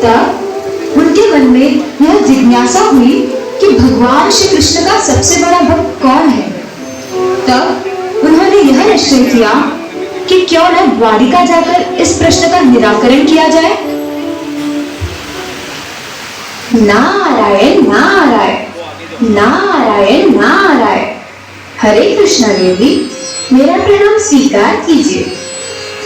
तब उनके मन में यह जिज्ञासा हुई कि भगवान श्री कृष्ण का सबसे बड़ा भक्त कौन है। तब उन्होंने यह निश्चय किया कि क्यों न द्वारिका जाकर इस प्रश्न का निराकरण किया जाए। नारायण नारायण नारायण नारायण। हरे कृष्णा देवी, मेरा प्रणाम स्वीकार कीजिए।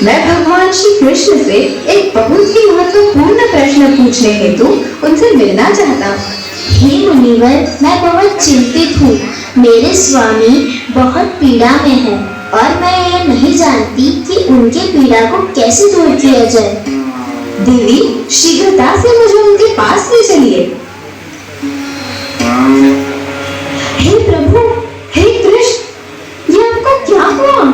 मैं भगवान श्री कृष्ण से एक बहुत ही महत्वपूर्ण प्रश्न पूछने हेतु उनसे मिलना चाहता हूँ। हे मुनिवर, मैं बहुत चिंतित हूँ। मेरे स्वामी बहुत पीड़ा में हैं और मैं यह नहीं जानती कि उनके पीड़ा को कैसे दूर किया जाए। देवी, शीघ्रता से मुझे उनके पास ले चलिए। हे प्रभु, हे कृष्ण, ये आपको क्या हुआ?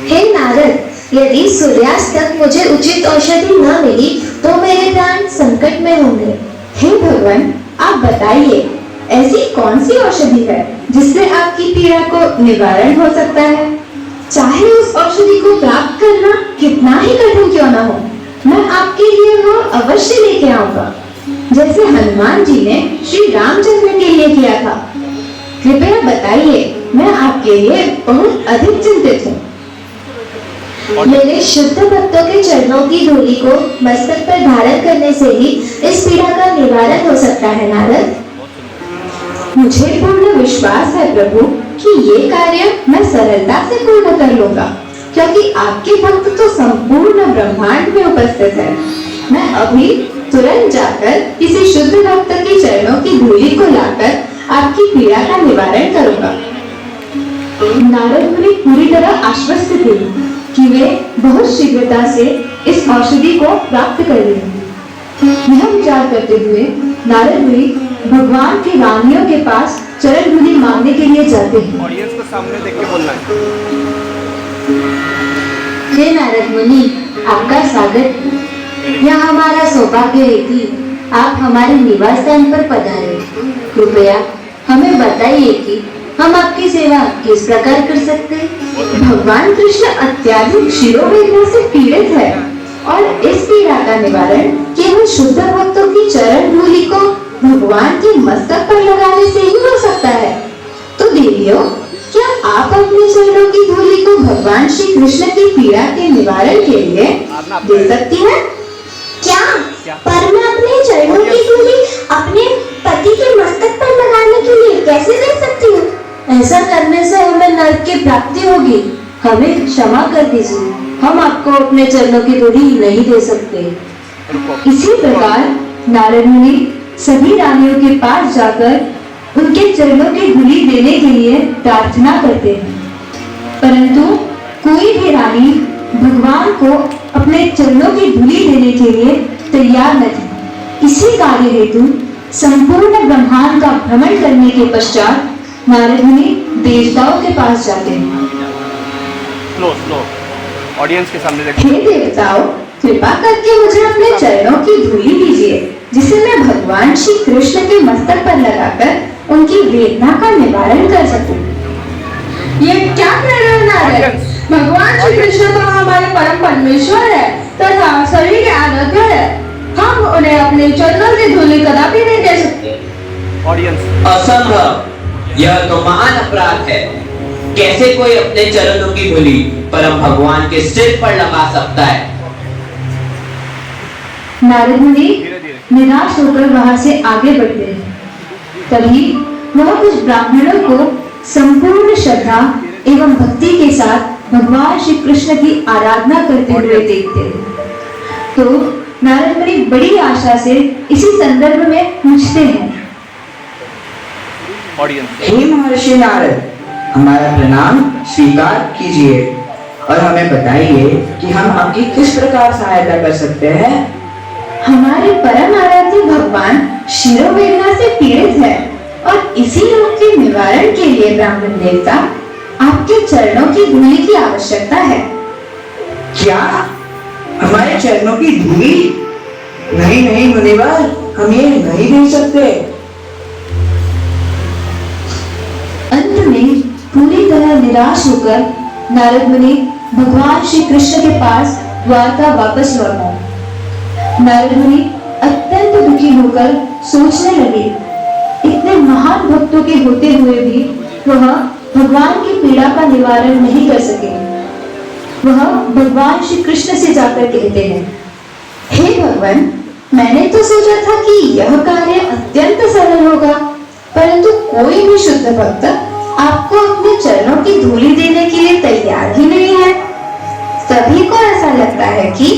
हे नारद, यदि सूर्यास्त तक मुझे उचित औषधि न मिली तो मेरे प्राण संकट में होंगे। हे भगवान, आप बताइए, ऐसी कौन सी औषधि है जिससे आपकी पीड़ा को निवारण हो सकता है? चाहे उस औषधि को प्राप्त करना कितना ही कठिन क्यों न हो, मैं आपके लिए वो अवश्य लेके आऊंगा, जैसे हनुमान जी ने श्री रामचंद्र के लिए किया था। कृपया बताइए, मैं आपके लिए बहुत अधिक चिंतित हूँ। मेरे शुद्ध भक्तों के चरणों की धूलि को मस्तक पर धारण करने से ही इस पीड़ा का निवारण हो सकता है नारद। मुझे पूर्ण विश्वास है प्रभु कि ये कार्य मैं सरलता से पूर्ण कर लूंगा, क्योंकि आपके भक्त तो संपूर्ण ब्रह्मांड में उपस्थित है। मैं अभी तुरंत जाकर किसी शुद्ध भक्त के चरणों की धूलि को लाकर आपकी पीड़ा का निवारण करूंगा। नारद मुनि पूरी तरह आश्वस्त थे कि वे बहुत शीघ्रता से इस औषधि को प्राप्त कर लेंगे। यह विचार करते हुए नारद मुनि भगवान की रानियों के पास चरण धूलि मांगने के लिए जाते हैं। ऑडियंस को सामने देख के बोलना है। हे नारद मुनि, आपका स्वागत है। यह हमारा सौभाग्य है कि आप हमारे निवास स्थान पर पधारे। कृपया हमें बताइए कि हम आपकी सेवा किस प्रकार कर सकते हैं। भगवान कृष्ण अत्यधिक शिरोवेदना से पीड़ित है और इस पीड़ा का निवारण केवल शुद्ध भक्तों की चरण धूलि को भगवान के मस्तक पर लगाने से ही हो सकता है। तो देवियों, क्या आप अपने चरणों की धूलि को भगवान श्री कृष्ण की पीड़ा के निवारण के लिए दे सकती हैं? क्या? पर मैं अपने चरणों की धूलि अपने पति के मस्तक पर लगाने के लिए कैसे दे सकती हूँ? ऐसा करने से हमें नरक की प्राप्ति होगी। हमें क्षमा कर दीजिए, हम आपको अपने चरणों की धूलि नहीं दे सकते। इसी प्रकार नारद मुनि सभी रानियों के पास जाकर उनके चरणों की धूलि देने के लिए प्रार्थना करते हैं, परंतु कोई भी रानी भगवान को अपने चरणों की धूलि देने के लिए तैयार न थी। इसी कार्य हेतु संपूर्ण ब्रह्मांड का भ्रमण करने के पश्चात नारद मुनि देवताओं के पास जाते हैं। ऑडियंस के सामने देखो। हे देवताओं, कृपा करके मुझे अपने चरणों की धूलि दीजिए, जिसे मैं भगवान श्री कृष्ण के मस्तक पर लगाकर उनकी वेदना का निवारण कर सकूं। ये क्या कह रहे हैं नारद? भगवान श्री कृष्ण तो हमारे परम परमेश्वर है तथा सभी के आराध्य है। हम उन्हें अपने चरणों की धूलि कदापि नहीं दे सकते। ऑडियंस, असंभव, यह तो महान अपराध है। कैसे कोई अपने चरणों की धूलि परम भगवान के सिर पर लगा सकता है? नारद मुनि निराश होकर वहां से आगे बढ़ते हैं। तभी वह कुछ ब्राह्मणों को संपूर्ण श्रद्धा एवं भक्ति के साथ भगवान श्री कृष्ण की आराधना करते हुए देखते हैं। तो नारद मुनि बड़ी आशा से इसी संदर्भ में पूछते हैं। हे महर्षि नारद, हमारा प्रणाम स्वीकार कीजिए और हमें बताइए कि हम आपकी किस प्रकार सहायता कर सकते हैं। हमारे परम आराध्य भगवान शिरोवेदना से पीड़ित है और इसी रोग के निवारण के लिए ब्राह्मण देवता आपके चरणों की धूलि की आवश्यकता है। क्या? हमारे चरणों की धूलि? नहीं नहीं मुनिवर, हम ये नहीं दे सकते। अंत में पूरी तरह निराश होकर नारद मुनि भगवान श्री कृष्ण के पास द्वारका वापस लौटा। नारद मुनि अत्यंत दुखी होकर सोचने लगे, इतने महान भक्तों के होते हुए भी वह भगवान की पीड़ा का निवारण नहीं कर सके। वह भगवान श्री कृष्ण से जाकर कहते हैं, हे भगवान, मैंने तो सोचा था कि यह कार्य अत्यंत सरल होगा, परंतु कोई भी शुद्ध भक्त आपको अपने चरणों की धूली देने के लिए तैयार ही नहीं है। सभी को ऐसा लगता है कि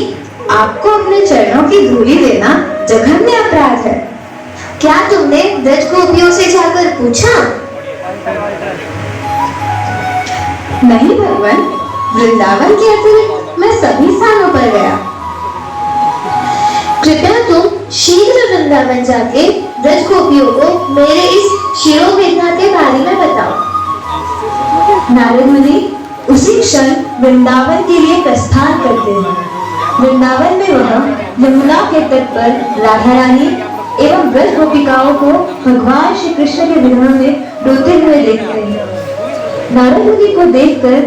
आपको अपने चरणों की धूली देना जघन्य अपराध है। क्या तुमने ब्रज गोपियों से जाकर पूछा? नहीं भगवान, वृंदावन के अतिरिक्त मैं सभी स्थानों पर गया। कृपया तुम शीघ्र वृंदावन जाके ब्रज गोपियों को मेरे इस शिरोवेदना के बारे में बताओ। नारद मुनि उसी क्षण वृंदावन के लिए प्रस्थान करते हैं। वृंदावन में वह यमुना के तट पर राधा रानी एवं ब्रज गोपिकाओं को भगवान श्री कृष्ण के विरह में रोते हुए देखते हैं। नारद मुनि को देखकर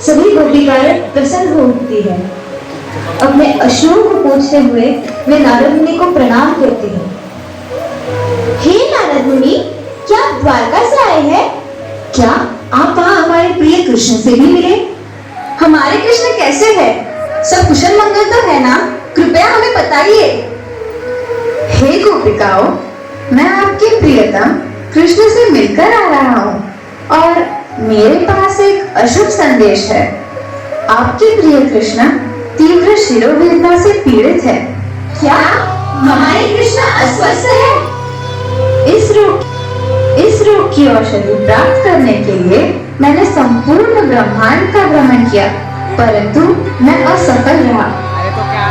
सभी गोपिकाएं प्रसन्न हो उठती है। अपने अश्रुओं को पोंछते हुए वे नारद मुनि को प्रणाम करती हैं। हे नारद मुनि, क्या आप द्वारका से आए हैं? क्या आप वहाँ हमारे प्रिय कृष्ण से भी मिले? हमारे कृष्ण कैसे है? सब कुशल मंगल तो है ना? कृपया हमें बताइए। हे गोपिकाओं, मैं आपके प्रियतम कृष्ण से मिलकर आ रहा हूँ और मेरे पास एक अशुभ संदेश है। आपके प्रिय कृष्ण तीव्र शिरोवेदना से पीड़ित है। क्या हमारे कृष्ण अस्वस्थ है? इस रोग की औषधि प्राप्त करने के लिए मैंने संपूर्ण ब्रह्मांड का भ्रमण किया, परंतु मैं असफल रहा।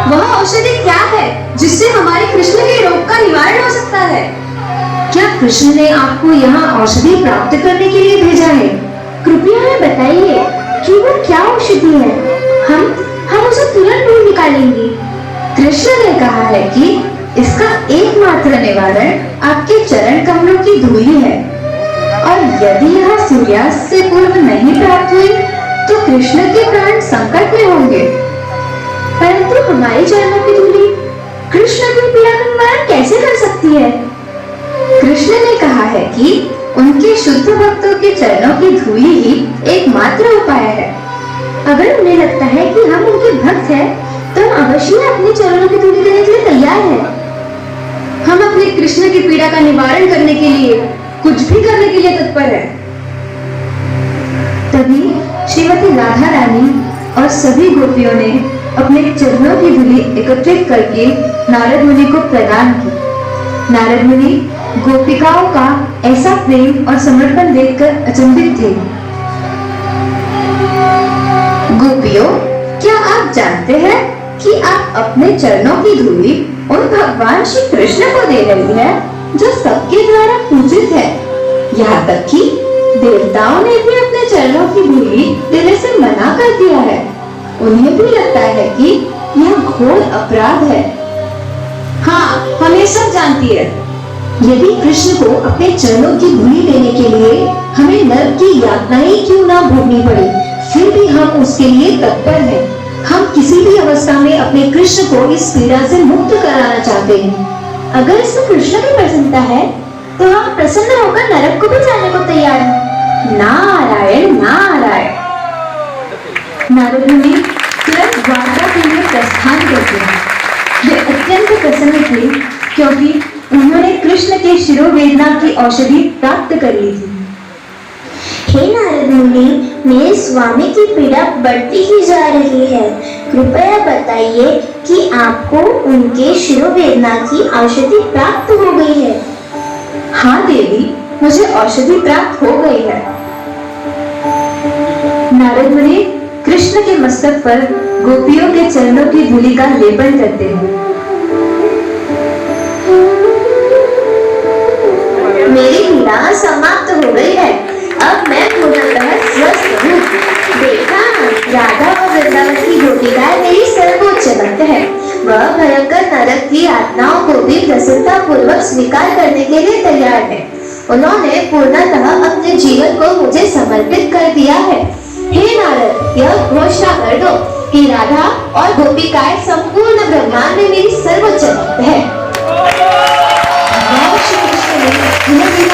वह औषधि क्या है जिससे हमारे कृष्ण के रोग का निवारण हो सकता है? क्या कृष्ण ने आपको यहाँ औषधि प्राप्त करने के लिए भेजा है? कृपया हमें बताइए कि वो क्या औषधि है। हम उसे तुरंत ढूंढ निकालेंगे। कृष्ण ने कहा है कि इसका एकमात्र निवारण आपके चरण कमलों की धूली है, और यदि यह सूर्यास्त से पूर्व नहीं प्राप्त हुई तो कृष्ण के प्राण संकट में होंगे। परंतु हमारी चरणों की धूली कृष्ण की पीड़ा का निवारण कैसे कर सकती है? कृष्ण ने कहा है कि उनके शुद्ध भक्तों के चरणों की धूली ही एकमात्र उपाय है। अगर उन्हें लगता है कि हम उनके भक्त हैं, तो हम अवश्य अपने चरणों की धूली देने के लिए तैयार हैं। हम अपने कृष्ण की पीड़ा का निवारण करने के लिए कुछ भी करने के लिए तत्पर है। तभी श्रीमती राधा रानी और सभी गोपियों ने अपने चरणों की धूली एकत्रित करके नारद मुनि को प्रदान की। नारद मुनि गोपिकाओं का ऐसा प्रेम और समर्पण देखकर अचंभित थे। गोपियों, क्या आप जानते हैं कि आप अपने चरणों की धूली उन भगवान श्री कृष्ण को दे रही है जो सबके द्वारा पूजित है। यहाँ तक कि देवताओं ने भी अपने चरणों की धूली देने से मना कर दिया है। उन्हें भी लगता है कि यह घोर अपराध है। हाँ, हम ये सब जानती है। यदि कृष्ण को अपने चरणों की धूली देने के लिए हमें नरक की यातनाएं क्यों ना भोगनी पड़े, फिर भी हम उसके लिए तत्पर हैं। हम किसी भी अवस्था में अपने कृष्ण को इस पीड़ा से मुक्त कराना चाहते हैं। अगर इसमें कृष्ण की प्रसन्नता है, तो हम प्रसन्न होकर नरक को भी जाने को तैयार हैं। नारायण नारायण। नारद मुनि तुरंत द्वारका के लिए प्रस्थान करते हैं। वे अत्यंत प्रसन्न थे क्योंकि उन्होंने कृष्ण के शिरोवेदना की औषधि प्राप्त कर ली थी। हे नारद मुनि, मेरे स्वामी की पीड़ा बढ़ती ही जा रही है। कृपया बताइए कि आपको उनके शिरोवेदना की औषधि प्राप्त हो गई है? हाँ देवी, मुझे औषधि प्राप्त हो गई है। नारद मुनि कृष्ण के मस्तक पर गोपियों के चरणों की धूलि का लेपन करते हैं। मेरी पीड़ा समाप्त हो गई है। अब मैं पूर्णतः स्वस्थ हूँ। देखा, राधा और वृंदावन की गोपिकाएं मेरी सर्वोच्च भक्त है। वह भयंकर नरक की यातनाओं को भी प्रसन्नता पूर्वक स्वीकार करने के लिए तैयार है। उन्होंने पूर्णतः अपने जीवन को मुझे समर्पित कर दिया है। हे नारद, यह घोषणा कर दो कि राधा और गोपिकाएं संपूर्ण ब्रह्मांड में मेरी सर्वोच्च भक्त है। धीरे धीरे